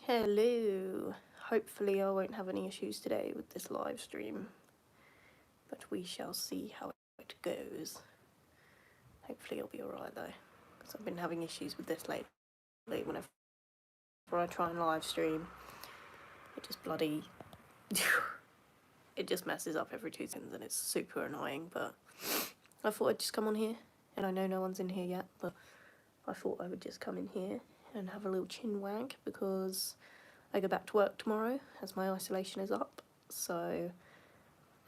Hello. Hopefully I won't have any issues today with this live stream, but we shall see how it goes. Hopefully it'll be alright though, because I've been having issues with this lately. Whenever I try and live stream, it just bloody... it just messes up every 2 seconds and it's super annoying, but I thought I'd just come on here, and I know no one's in here yet, but I thought I would just come in here and have a little chin wag because I go back to work tomorrow as my isolation is up, so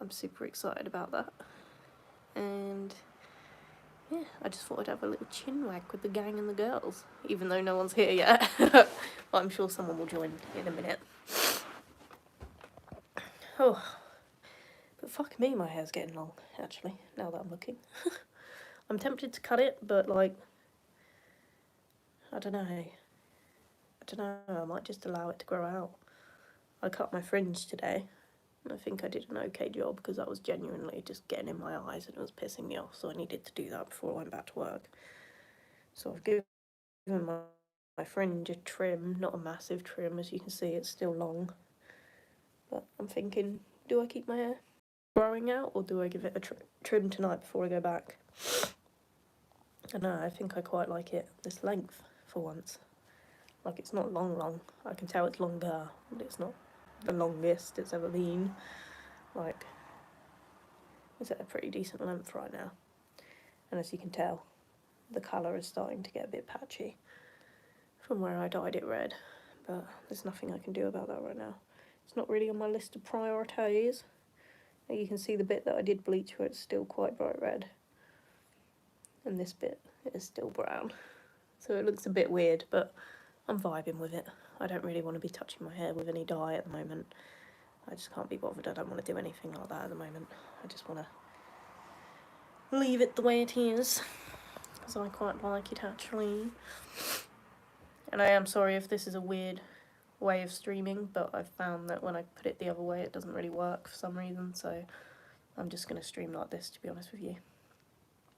I'm super excited about that. And yeah, I just thought I'd have a little chin wag with the gang and the girls, even though no one's here yet. But I'm sure someone will join in a minute. Oh, but fuck me, my hair's getting long, actually, now that I'm looking. I'm tempted to cut it, but like, I don't know, I might just allow it to grow out. I cut my fringe today, and I think I did an okay job because that was genuinely just getting in my eyes and it was pissing me off, so I needed to do that before I went back to work. So I've given my fringe a trim, not a massive trim, as you can see it's still long. But I'm thinking, do I keep my hair growing out or do I give it a trim tonight before I go back? I don't know, I think I quite like it this length for once. Like, it's not long. I can tell it's longer, but it's not the longest it's ever been. Like, it's at a pretty decent length right now. And as you can tell, the colour is starting to get a bit patchy from where I dyed it red. But there's nothing I can do about that right now. It's not really on my list of priorities. You can see the bit that I did bleach where it's still quite bright red. And this bit is still brown. So it looks a bit weird, but I'm vibing with it. I don't really want to be touching my hair with any dye at the moment. I just can't be bothered. I don't want to do anything like that at the moment. I just want to leave it the way it is, because I quite like it actually. And I am sorry if this is a weird way of streaming, but I've found that when I put it the other way it doesn't really work for some reason, so I'm just going to stream like this, to be honest with you.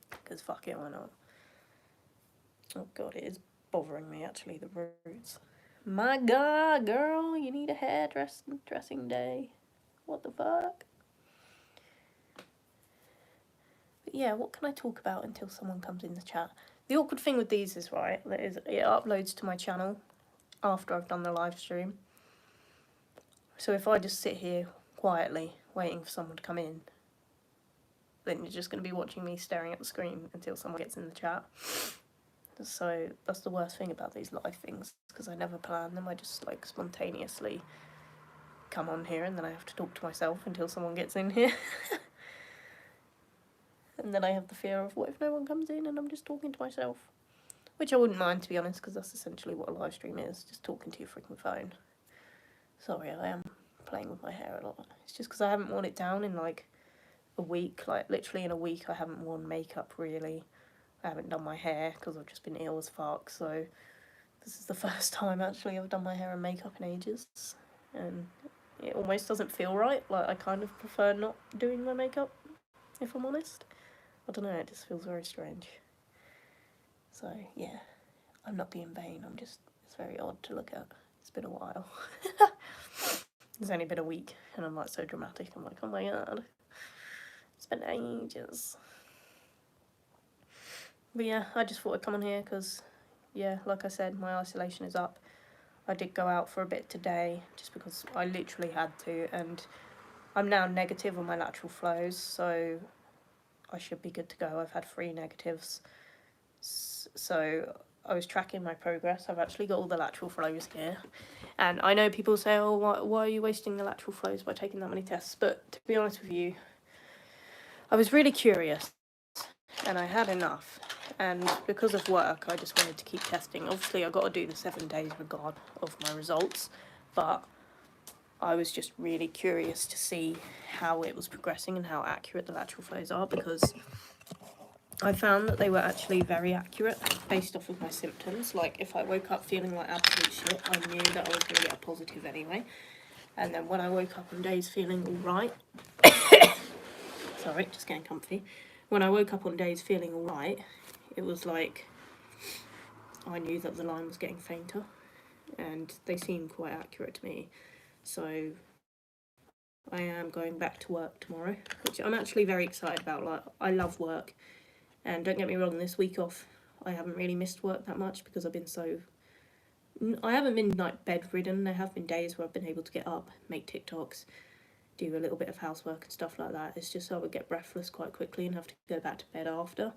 Because fuck it, why not? Oh god, it is bothering me actually, the roots. My god, girl, you need a hairdressing day. What the fuck? But yeah, what can I talk about until someone comes in the chat? The awkward thing with these is, right, that is, it uploads to my channel after I've done the live stream. So if I just sit here quietly waiting for someone to come in, then you're just going to be watching me staring at the screen until someone gets in the chat. So that's the worst thing about these live things, because I never plan them. I just like spontaneously come on here and then I have to talk to myself until someone gets in here. And then I have the fear of, what if no one comes in and I'm just talking to myself? Which I wouldn't mind, to be honest, because that's essentially what a live stream is, just talking to your freaking phone. Sorry, I am playing with my hair a lot. It's just because I haven't worn it down in like a week. Like, literally in a week I haven't worn makeup, really. I haven't done my hair because I've just been ill as fuck, so this is the first time actually I've done my hair and makeup in ages, and it almost doesn't feel right. Like, I kind of prefer not doing my makeup, if I'm honest. I don't know, it just feels very strange. So yeah, I'm not being vain, it's very odd to look at. It's been a while. It's only been a week and I'm like so dramatic. I'm like, oh my god, it's been ages. But yeah, I just thought I'd come on here because, yeah, like I said, my isolation is up. I did go out for a bit today just because I literally had to, and I'm now negative on my lateral flows, so I should be good to go. I've had 3 negatives, so I was tracking my progress. I've actually got all the lateral flows here, and I know people say, oh, why are you wasting the lateral flows by taking that many tests? But to be honest with you, I was really curious and I had enough, and because of work I just wanted to keep testing. Obviously I got to do the 7 days regard of my results, but I was just really curious to see how it was progressing and how accurate the lateral flows are, because I found that they were actually very accurate based off of my symptoms. Like, if I woke up feeling like absolute shit, I knew that I was going to get a positive anyway. And then when I woke up on days feeling alright, sorry, just getting comfy. When I woke up on days feeling alright, it was like I knew that the line was getting fainter. and they seem quite accurate to me. So I am going back to work tomorrow, which I'm actually very excited about. Like, I love work, and don't get me wrong, this week off I haven't really missed work that much because I haven't been like bedridden. There have been days where I've been able to get up, make TikToks, do a little bit of housework and stuff like that. It's just I would get breathless quite quickly and have to go back to bed after.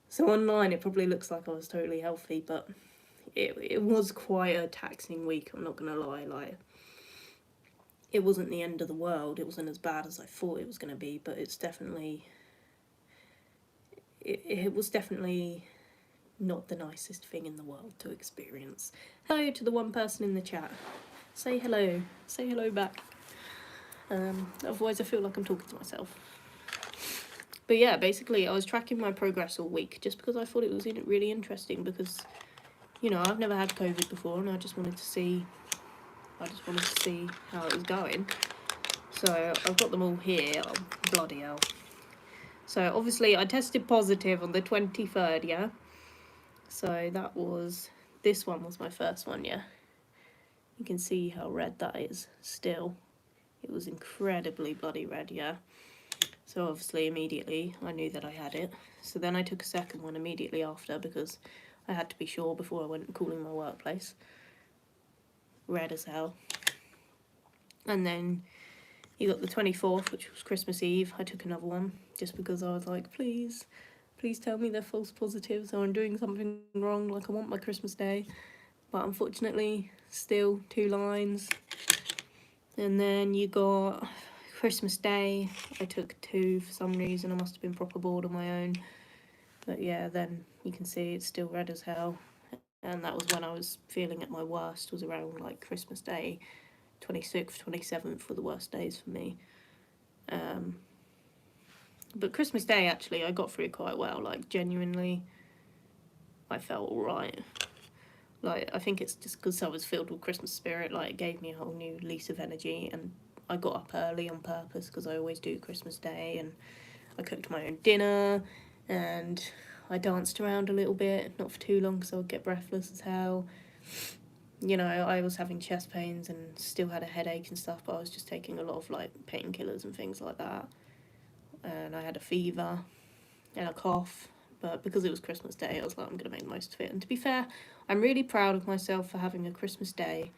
So online it probably looks like I was totally healthy, but it was quite a taxing week, I'm not gonna lie. Like, it wasn't the end of the world, it wasn't as bad as I thought it was gonna be, but it was definitely not the nicest thing in the world to experience. Hello to the one person in the chat. Say hello. Say hello back. Otherwise I feel like I'm talking to myself. But yeah, basically I was tracking my progress all week just because I thought it was really interesting, because, you know, I've never had COVID before and I just wanted to see how it was going. So I've got them all here. Oh, bloody hell. So obviously I tested positive on the 23rd, yeah? So this one was my first one, yeah? You can see how red that is still. It was incredibly bloody red, yeah? So obviously immediately I knew that I had it. So then I took a second one immediately after because I had to be sure before I went calling my workplace. Red as hell. And then you got the 24th, which was Christmas Eve. I took another one just because I was like, please tell me they're false positives or I'm doing something wrong, like I want my Christmas Day. But unfortunately, still 2 lines. And then you got Christmas Day. I took 2 for some reason. I must have been proper bored on my own. But yeah, then you can see it's still red as hell. And that was when I was feeling at my worst, was around like Christmas Day. 26th, 27th were the worst days for me. But Christmas Day, actually, I got through it quite well. Like, genuinely, I felt alright. Like, I think it's just because I was filled with Christmas spirit. Like, it gave me a whole new lease of energy. And I got up early on purpose because I always do Christmas Day. And I cooked my own dinner. And I danced around a little bit. Not for too long because I would get breathless as hell. You know, I was having chest pains and still had a headache and stuff. But I was just taking a lot of, like, painkillers and things like that. And I had a fever and a cough, but because it was Christmas Day, I was like, I'm going to make the most of it. And to be fair, I'm really proud of myself for having a Christmas Day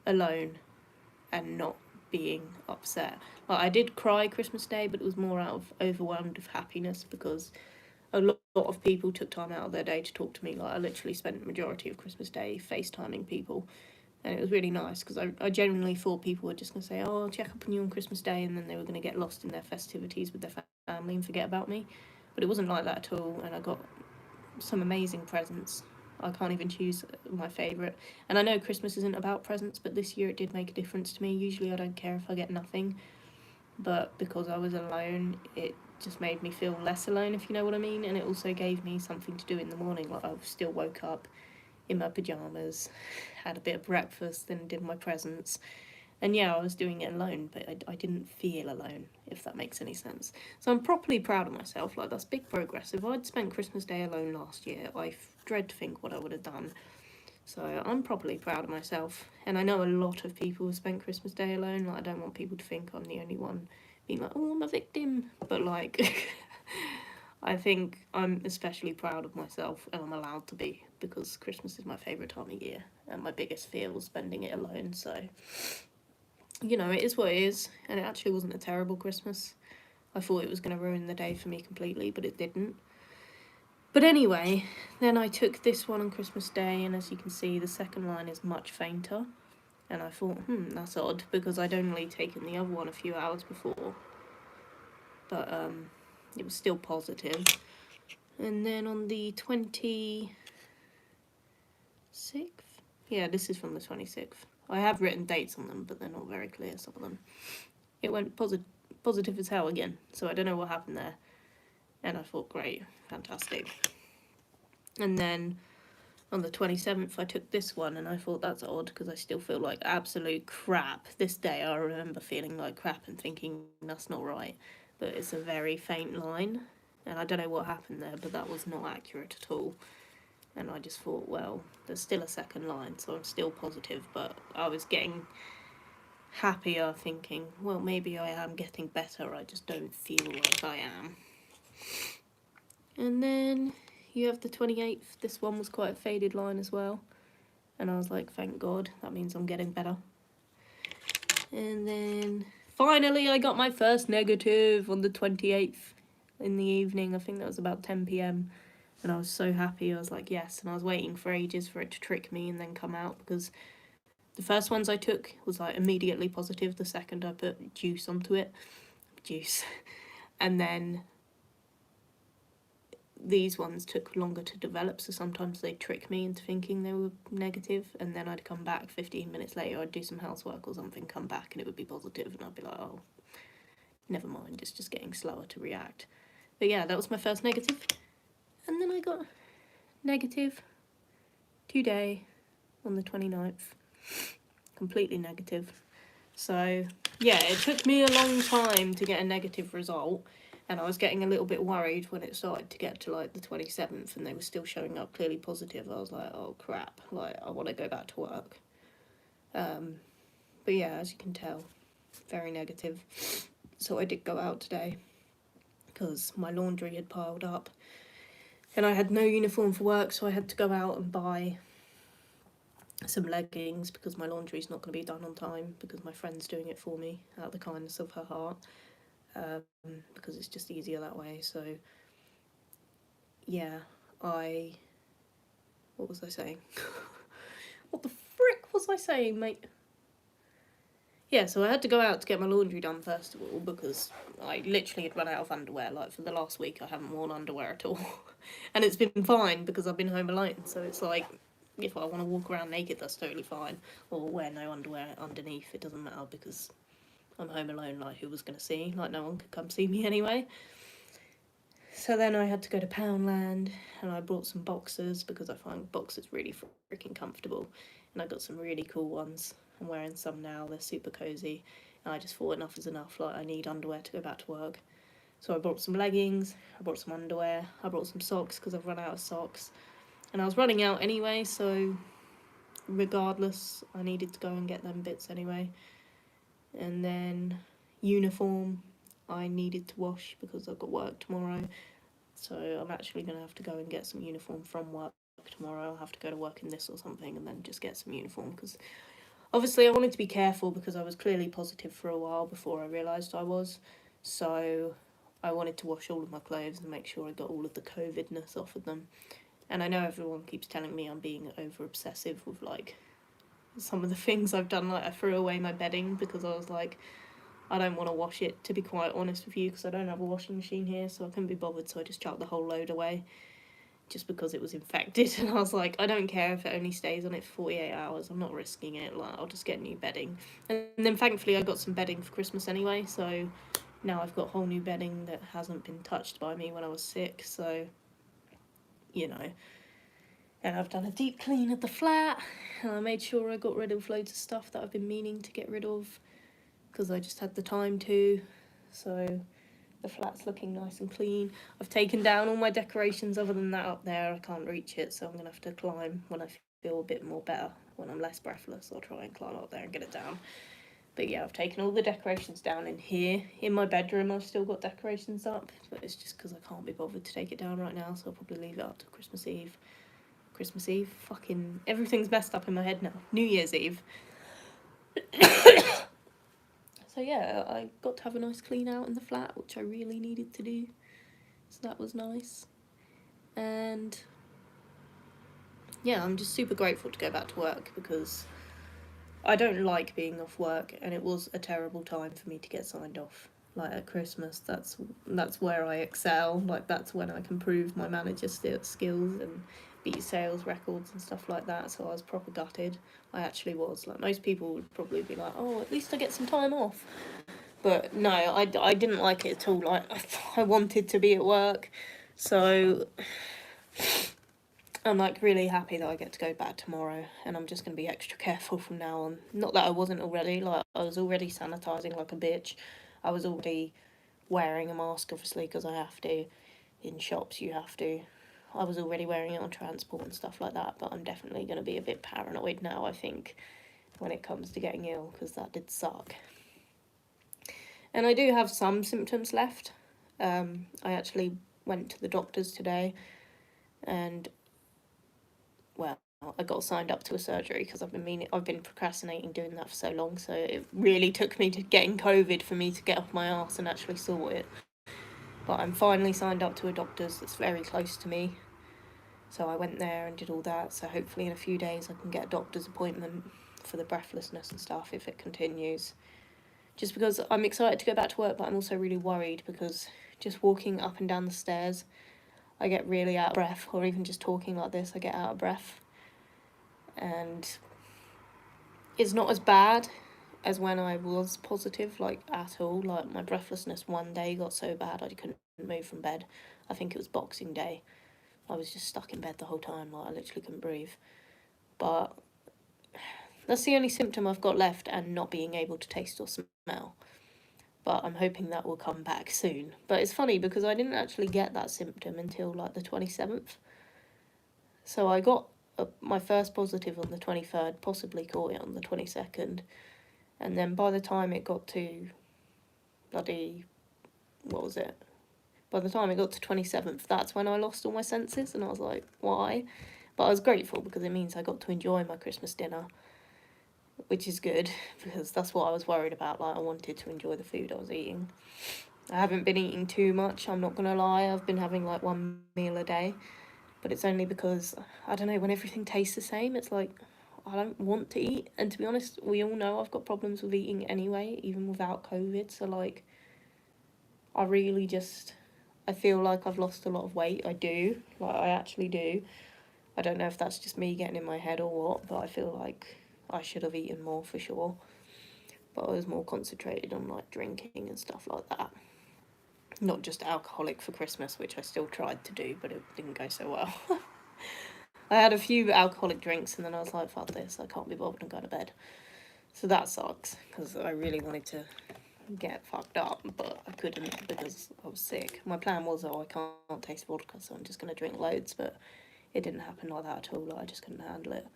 alone and not being upset. Like, I did cry Christmas Day, but it was more out of overwhelmed of happiness because a lot of people took time out of their day to talk to me. Like, I literally spent the majority of Christmas Day FaceTiming people. And it was really nice because I genuinely thought people were just going to say, oh, I'll check up on you on Christmas Day, and then they were going to get lost in their festivities with their family and forget about me. But it wasn't like that at all, and I got some amazing presents. I can't even choose my favourite. And I know Christmas isn't about presents, but this year it did make a difference to me. Usually I don't care if I get nothing, but because I was alone, it just made me feel less alone, if you know what I mean. And it also gave me something to do in the morning. Like, I still woke up in my pyjamas, had a bit of breakfast, then did my presents. And yeah, I was doing it alone, but I didn't feel alone, if that makes any sense. So I'm properly proud of myself. Like, that's big progress. If I'd spent Christmas Day alone last year, I dread to think what I would have done. So I'm properly proud of myself. And I know a lot of people have spent Christmas Day alone. Like, I don't want people to think I'm the only one being like, oh, I'm a victim. But, like, I think I'm especially proud of myself, and I'm allowed to be, because Christmas is my favourite time of year, and my biggest fear was spending it alone, so, you know, it is what it is, and it actually wasn't a terrible Christmas. I thought it was going to ruin the day for me completely, but it didn't. But anyway, then I took this one on Christmas Day, and as you can see, the second line is much fainter, and I thought, that's odd, because I'd only taken the other one a few hours before, but, it was still positive. And then on the 26th, yeah, this is from the 26th. I have written dates on them, but they're not very clear, some of them. It went positive as hell again, so I don't know what happened there. And I thought, great, fantastic. And then on the 27th, I took this one, and I thought, that's odd, because I still feel like absolute crap. This day, I remember feeling like crap and thinking, that's not right. But it's a very faint line, and I don't know what happened there, but that was not accurate at all. And I just thought, well, there's still a second line, so I'm still positive, but I was getting happier thinking, well, maybe I am getting better, I just don't feel like I am. And then you have the 28th. This one was quite a faded line as well. And I was like, thank God, that means I'm getting better. And then finally I got my first negative on the 28th in the evening. I think that was about 10 p.m. And I was so happy. I was like, yes. And I was waiting for ages for it to trick me and then come out, because the first ones I took was like immediately positive. The second I put juice onto it. Juice. And then these ones took longer to develop, so sometimes they'd trick me into thinking they were negative, and then I'd come back 15 minutes later, I'd do some housework or something, come back and it would be positive, and I'd be like, oh, never mind, it's just getting slower to react. But yeah, that was my first negative. And then I got negative today on the 29th. Completely negative. So yeah, it took me a long time to get a negative result. And I was getting a little bit worried when it started to get to like the 27th and they were still showing up clearly positive. I was like, oh crap, like I want to go back to work. But yeah, as you can tell, very negative. So I did go out today because my laundry had piled up and I had no uniform for work, so I had to go out and buy some leggings because my laundry's not going to be done on time because my friend's doing it for me out of the kindness of her heart. Because it's just easier that way. So yeah, what was I saying? What the frick was I saying, mate? Yeah, so I had to go out to get my laundry done first of all, because I literally had run out of underwear. Like, for the last week I haven't worn underwear at all. And it's been fine because I've been home alone, so it's like, if I want to walk around naked, that's totally fine. Or wear no underwear underneath, it doesn't matter because I'm home alone. Like, who was going to see? Like, no one could come see me anyway. So then I had to go to Poundland and I bought some boxers because I find boxers really freaking comfortable. And I got some really cool ones. I'm wearing some now, they're super cozy. And I just thought enough is enough, like I need underwear to go back to work. So I bought some leggings, I bought some underwear, I bought some socks because I've run out of socks. And I was running out anyway, so regardless, I needed to go and get them bits anyway. And then uniform, I needed to wash because I've got work tomorrow. So I'm actually going to have to go and get some uniform from work tomorrow. I'll have to go to work in this or something and then just get some uniform, because obviously I wanted to be careful because I was clearly positive for a while before I realised I was. So I wanted to wash all of my clothes and make sure I got all of the COVIDness off of them. And I know everyone keeps telling me I'm being over obsessive with like some of the things I've done. Like I threw away my bedding because I was like, I don't want to wash it, to be quite honest with you, because I don't have a washing machine here, so I couldn't be bothered, so I just chucked the whole load away just because it was infected. And I was like, I don't care if it only stays on it for 48 hours, I'm not risking it, like I'll just get new bedding. And then thankfully I got some bedding for Christmas anyway, so now I've got whole new bedding that hasn't been touched by me when I was sick, so you know. And I've done a deep clean of the flat, and I made sure I got rid of loads of stuff that I've been meaning to get rid of because I just had the time to. So the flat's looking nice and clean. I've taken down all my decorations other than that up there. I can't reach it, so I'm going to have to climb when I feel a bit more better, when I'm less breathless. I'll try and climb up there and get it down. But yeah, I've taken all the decorations down in here. In my bedroom I've still got decorations up, but it's just because I can't be bothered to take it down right now, so I'll probably leave it up to Christmas Eve. Christmas Eve? Fucking everything's messed up in my head now. New Year's Eve. So yeah, I got to have a nice clean out in the flat, which I really needed to do. So that was nice. And yeah, I'm just super grateful to go back to work because I don't like being off work, and it was a terrible time for me to get signed off. Like at Christmas, that's where I excel. Like that's when I can prove my manager skills and beat sales records and stuff like that. So I was proper gutted. I actually was. Like most people would probably be like, oh, at least I get some time off. But no, I didn't like it at all. Like I wanted to be at work, so I'm like really happy that I get to go back tomorrow, and I'm just going to be extra careful from now on. Not that I wasn't already, like I was already sanitising like a bitch. I was already wearing a mask, obviously, because I have to. In shops you have to. I was already wearing it on transport and stuff like that, but I'm definitely going to be a bit paranoid now, I think, when it comes to getting ill, because that did suck. And I do have some symptoms left. I actually went to the doctors today, and, well, I got signed up to a surgery because I've been procrastinating doing that for so long, so it really took me to getting COVID for me to get off my arse and actually sort it. But I'm finally signed up to a doctor's that's very close to me. So I went there and did all that, so hopefully in a few days I can get a doctor's appointment for the breathlessness and stuff if it continues. Just because I'm excited to go back to work, but I'm also really worried because just walking up and down the stairs, I get really out of breath, or even just talking like this, I get out of breath. And it's not as bad as when I was positive, like, at all. Like, my breathlessness one day got so bad I couldn't move from bed. I think it was Boxing Day. I was just stuck in bed the whole time, like, I literally couldn't breathe. But that's the only symptom I've got left, and not being able to taste or smell. But I'm hoping that will come back soon. But it's funny because I didn't actually get that symptom until, like, the 27th. So I got my first positive on the 23rd, possibly caught it on the 22nd. And then by the time it got to bloody, what was it? By the time it got to 27th, that's when I lost all my senses, and I was like, why? But I was grateful because it means I got to enjoy my Christmas dinner, which is good, because that's what I was worried about. Like, I wanted to enjoy the food I was eating. I haven't been eating too much, I'm not gonna lie. I've been having like one meal a day, but it's only because, I don't know, when everything tastes the same, it's like, I don't want to eat. And to be honest, we all know I've got problems with eating anyway, even without COVID. So, like, I really just, I feel like I've lost a lot of weight. I do. Like, I actually do. I don't know if that's just me getting in my head or what, but I feel like I should have eaten more for sure. But I was more concentrated on, like, drinking and stuff like that. Not just alcoholic for Christmas, which I still tried to do, but it didn't go so well. I had a few alcoholic drinks and then I was like, fuck this, I can't be bothered and go to bed. So that sucks, because I really wanted to get fucked up, but I couldn't because I was sick. My plan was, oh, I can't taste vodka, so I'm just going to drink loads, but it didn't happen like that at all. Like, I just couldn't handle it.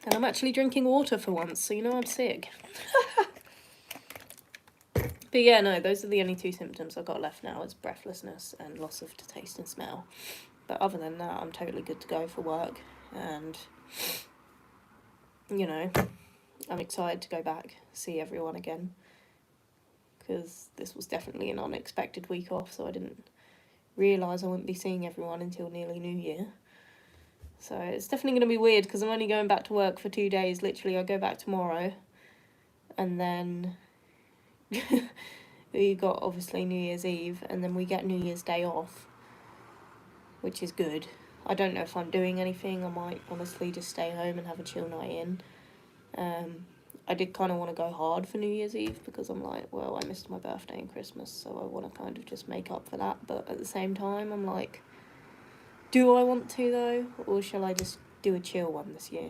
And I'm actually drinking water for once, so you know I'm sick. But yeah, no, those are the only two symptoms I've got left now, is breathlessness and loss of taste and smell. But other than that, I'm totally good to go for work, and, you know, I'm excited to go back, see everyone again, because this was definitely an unexpected week off, so I didn't realise I wouldn't be seeing everyone until nearly New Year. So it's definitely going to be weird, because I'm only going back to work for 2 days. Literally, I go back tomorrow, and then we got, obviously, New Year's Eve, and then we get New Year's Day off, which is good. I don't know if I'm doing anything. I might honestly just stay home and have a chill night in. I did kind of want to go hard for New Year's Eve, because I'm like, well, I missed my birthday and Christmas, so I want to kind of just make up for that. But at the same time, I'm like, do I want to, though? Or shall I just do a chill one this year?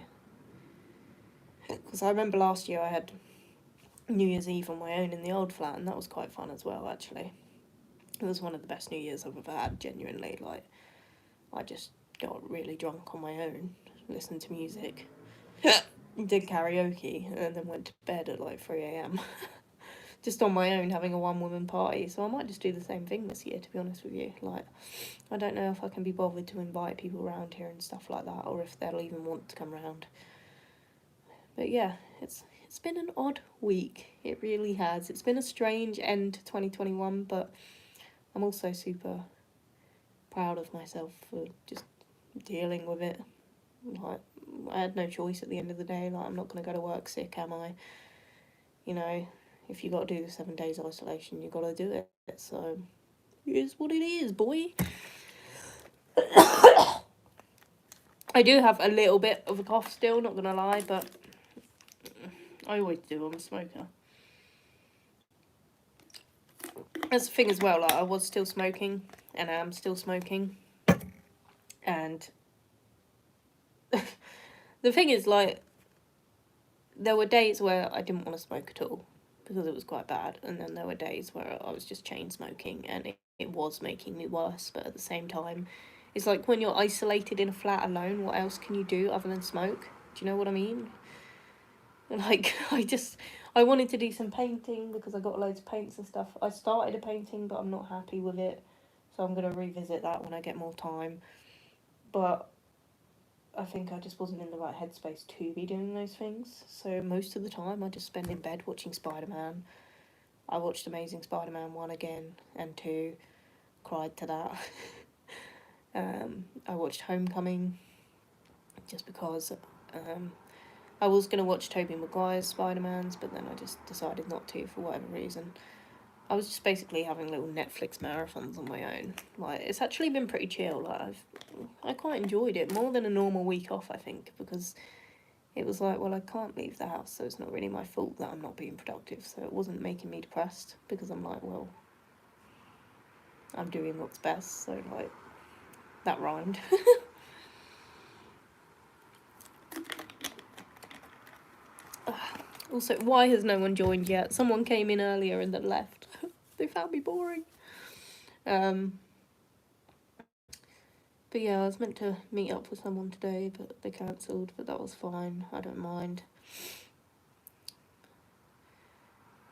Because I remember last year I had New Year's Eve on my own in the old flat, and that was quite fun as well, actually. It was one of the best New Year's I've ever had, genuinely. Like, I just got really drunk on my own, listened to music, did karaoke, and then went to bed at like 3 a.m. Just on my own, having a one-woman party. So I might just do the same thing this year, to be honest with you. Like, I don't know if I can be bothered to invite people around here and stuff like that, or if they'll even want to come round. But yeah, it's been an odd week. It really has. It's been a strange end to 2021, but I'm also super proud of myself for just dealing with it. Like, I had no choice at the end of the day. Like, I'm not going to go to work sick, am I? You know, if you got to do the 7 days isolation, you got to do it. So, it is what it is, boy. I do have a little bit of a cough still, not going to lie, but I always do. I'm a smoker. That's the thing as well, like, I was still smoking, and I am still smoking. And the thing is, like, there were days where I didn't want to smoke at all, because it was quite bad, and then there were days where I was just chain smoking, and it was making me worse, but at the same time, it's like when you're isolated in a flat alone, what else can you do other than smoke? Do you know what I mean? Like, I wanted to do some painting because I got loads of paints and stuff. I started a painting, but I'm not happy with it, so I'm going to revisit that when I get more time. But I think I just wasn't in the right headspace to be doing those things. So most of the time I just spend in bed watching Spider-Man. I watched Amazing Spider-Man 1 again and 2, cried to that. I watched Homecoming just because I was going to watch Tobey Maguire's Spider-Mans, but then I just decided not to for whatever reason. I was just basically having little Netflix marathons on my own. Like, it's actually been pretty chill. Like, I quite enjoyed it, more than a normal week off, I think, because it was like, well, I can't leave the house, so it's not really my fault that I'm not being productive. So it wasn't making me depressed, because I'm like, well, I'm doing what's best, so, like, that rhymed. Also, why has no one joined yet? Someone came in earlier and then left. They found me boring. But yeah, I was meant to meet up with someone today, but they cancelled, but that was fine. I don't mind.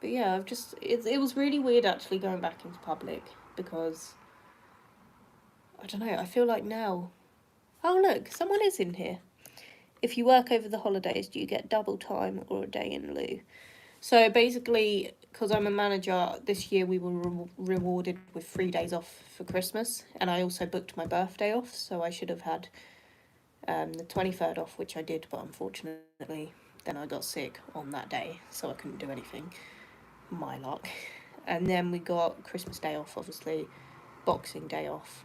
But yeah, it was really weird actually going back into public, because, I don't know, I feel like now... Oh look, someone is in here. If you work over the holidays, do you get double time or a day in lieu? So basically, because I'm a manager, this year we were rewarded with 3 days off for Christmas, and I also booked my birthday off, so I should have had the 23rd off, which I did, but unfortunately then I got sick on that day, so I couldn't do anything. My luck. And then we got Christmas Day off, obviously, Boxing Day off,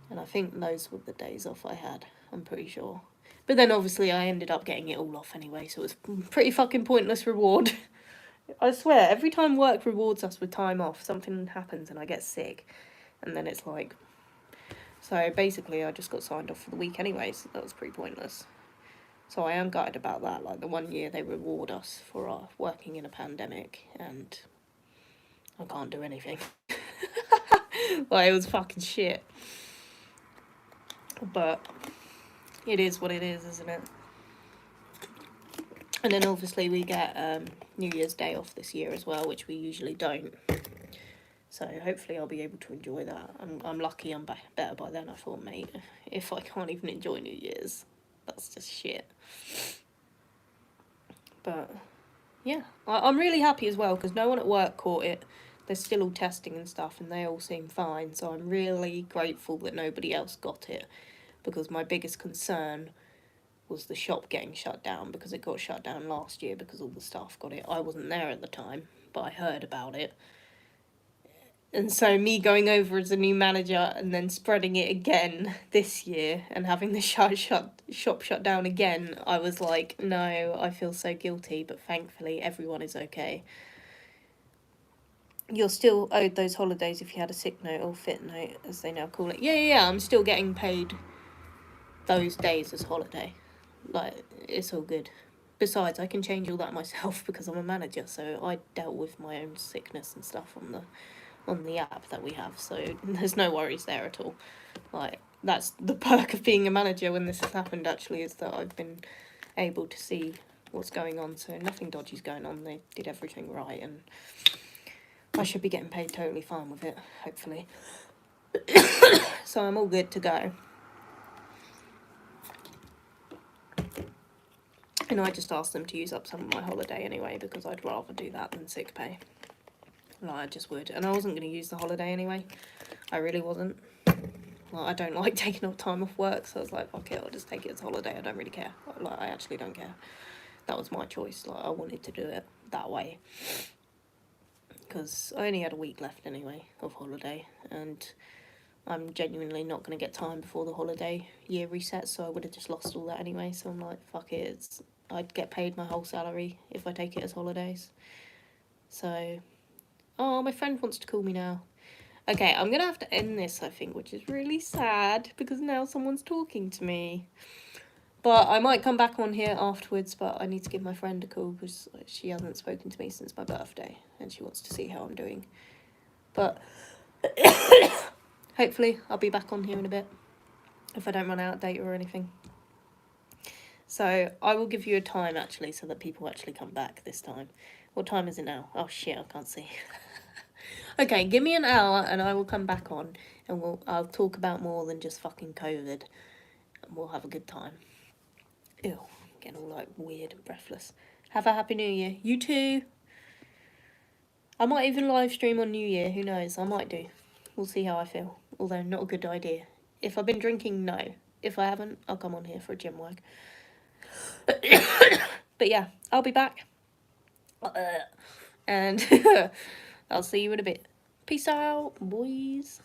and I think those were the days off I had, I'm pretty sure. But then obviously I ended up getting it all off anyway, so it was pretty fucking pointless reward. I swear, every time work rewards us with time off, something happens and I get sick, and then it's like... So basically I just got signed off for the week anyway, so that was pretty pointless. So I am gutted about that. Like, the 1 year they reward us for our working in a pandemic, and I can't do anything. Like, it was fucking shit. But it is what it is, isn't it? And then obviously we get New Year's Day off this year as well, which we usually don't. So hopefully I'll be able to enjoy that. I'm lucky I'm better by then, I thought, mate. If I can't even enjoy New Year's, that's just shit. But yeah, I'm really happy as well, because no one at work caught it. They're still all testing and stuff, and they all seem fine. So I'm really grateful that nobody else got it, because my biggest concern was the shop getting shut down, because it got shut down last year because all the staff got it. I wasn't there at the time, but I heard about it. And so me going over as a new manager and then spreading it again this year and having the shop shut down again, I was like, no, I feel so guilty, but thankfully everyone is okay. You're still owed those holidays if you had a sick note, or fit note, as they now call it. Yeah, I'm still getting paid those days as holiday. Like, it's all good. Besides, I can change all that myself because I'm a manager, so I dealt with my own sickness and stuff on the app that we have, so there's no worries there at all. Like, that's the perk of being a manager when this has happened, actually, is that I've been able to see what's going on, so nothing dodgy's going on. They did everything right, and I should be getting paid totally fine with it, hopefully. So I'm all good to go. And I just asked them to use up some of my holiday anyway, because I'd rather do that than sick pay. Like, I just would. And I wasn't going to use the holiday anyway. I really wasn't. Like, I don't like taking off time off work, so I was like, fuck it, I'll just take it as a holiday. I don't really care. Like, I actually don't care. That was my choice. Like, I wanted to do it that way. Because I only had a week left anyway of holiday, and I'm genuinely not going to get time before the holiday year resets, so I would have just lost all that anyway. So I'm like, fuck it, I'd get paid my whole salary if I take it as holidays. So, oh, my friend wants to call me now. Okay, I'm going to have to end this, I think, which is really sad, because now someone's talking to me. But I might come back on here afterwards, but I need to give my friend a call, because she hasn't spoken to me since my birthday, and she wants to see how I'm doing. But Hopefully I'll be back on here in a bit, if I don't run out of data or anything. So I will give you a time, actually, so that people actually come back this time. What time is it now? Oh shit, I can't see. Okay, give me an hour and I will come back on, and I'll talk about more than just fucking COVID, and we'll have a good time. Ew, getting all like weird and breathless. Have a happy New Year. You too. I might even live stream on New Year, who knows? I might do. We'll see how I feel. Although, not a good idea. If I've been drinking, no. If I haven't, I'll come on here for a gym work. But yeah, I'll be back. And I'll see you in a bit. Peace out, boys.